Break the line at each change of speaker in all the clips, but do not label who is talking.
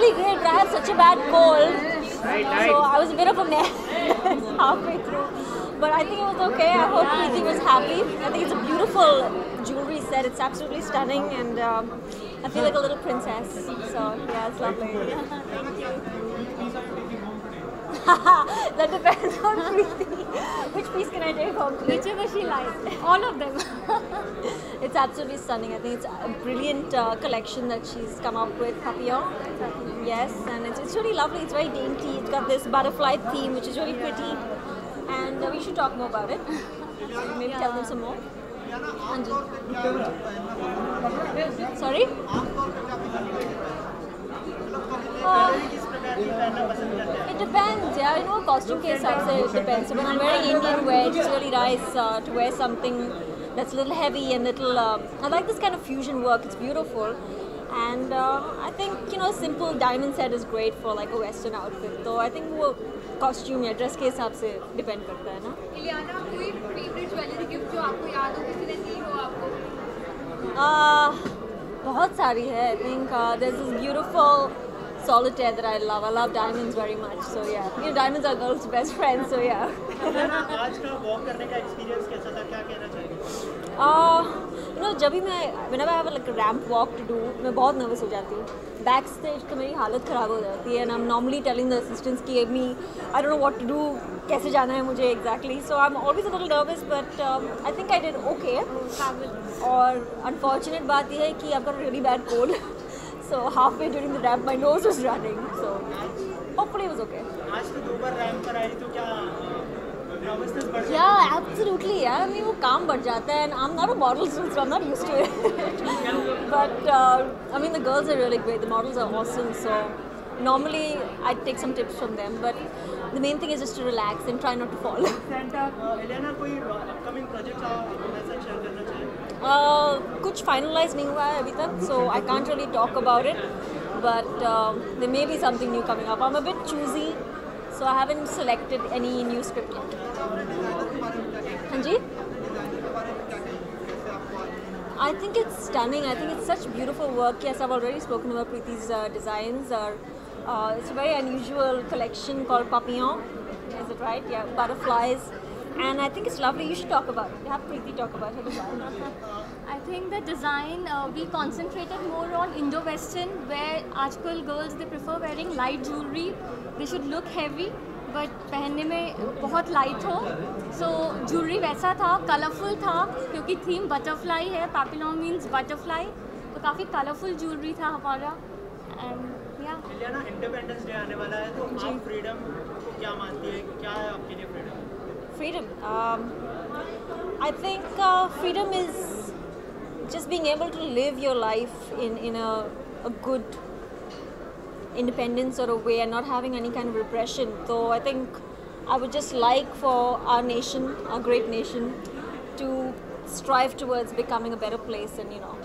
really great, but I have such a bad cold, so I was a bit of a mess halfway through. But I think it was okay. I hope Preeti was happy. I think it's a beautiful jewelry set. It's absolutely stunning, and I feel like a little princess. So yeah, it's lovely. Thank you. That depends on Preeti. Which piece can I take home?
Whichever she likes. All of them.
It's absolutely stunning. I think it's a brilliant collection that she's come up with, Papillon. Yes, and it's really lovely. It's very dainty. It's got this butterfly theme, which is really pretty. And we should talk more about it. Maybe tell them some more. Anji. Sorry? It depends, yeah. You know, costume के हिसाब से it depends. So when I'm wearing Indian wear, it's really nice to wear something that's a little heavy and little. I like this kind of fusion work. It's beautiful, and I think, you know, simple diamond set is great for like a Western outfit. So I think वो costume या dress के हिसाब से depend करता है ना.
इलियाना, कोई favorite jewelry gift जो आपको याद हो, किसी ने दी हो आपको?
बहुत सारी है. I think there's this beautiful solitaire that I love. I love diamonds very much. So yeah, you know, diamonds are girls' best friends. So yeah.
आज का वॉक करने का एक्सपीरियंस कैसा था? क्या कहना चाहिए?
You know, जब भी मैं whenever I have like a ramp walk to do, मैं बहुत नर्वस हो जाती हूँ. बैक स्टेज तो मेरी हालत ख़राब हो जाती है. And I'm normally telling the assistants कि me, I don't know what to do, कैसे जाना है मुझे exactly. So I'm always a little nervous, but I think I did okay. और unfortunate बात यह है कि I've got a really bad cold. So halfway during the ramp, my nose was running. So hopefully it was okay.
आज तो 2 बार ramp पर आई तो क्या नर्वसनेस बढ़ गई?
Yeah, absolutely. Yeah, I mean वो काम बढ़ जाता है, and I'm not a model, so I'm not used to it. But I mean the girls are really great. The models are awesome. So normally I take some tips from them, but the main thing is just to relax and try not to fall.
Ileana, कोई upcoming project ऐसा share करना चाहिए?
कुछ finalized नहीं हुआ है अभी तक, so I can't really talk about it. But there may be something new coming up. I'm a bit choosy, so I haven't selected any new script yet. Hanji? I think it's stunning. I think it's such beautiful work. Yes, I've already spoken about Preeti's designs. It's a very unusual collection called Papillon. Is it right? Yeah, butterflies. And I think it's lovely. You should talk about it. Have Preeti talk about her design.
I think the design, we concentrated more on Indo-Western, where आजकल girls they prefer wearing light jewelry. They should look heavy, but पहनने में बहुत light हो. So jewelry वैसा था, colourful था, क्योंकि theme butterfly है. Papillon means butterfly, तो काफ़ी colourful jewelry था हमारा. And yeah.
Ileana, independence day आने वाला है, तो आप फ्रीडम को क्या मानती है? क्या है आपके लिए freedom?
Freedom. I think freedom is just being able to live your life in a good independence or a way, and not having any kind of repression. So I think I would just like for our nation, our great nation, to strive towards becoming a better place, and, you know,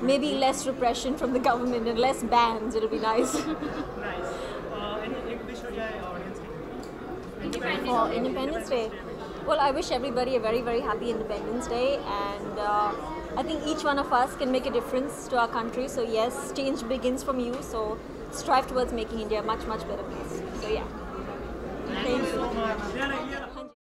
maybe less repression from the government and less bans. It'll be nice.
Nice. Any wish हो जाए audience के?
For Independence Day. Well, I wish everybody a very, very happy Independence Day, and I think each one of us can make a difference to our country. So yes, change begins from you. So strive towards making India a much, much better place. So yeah.
Thank you so much.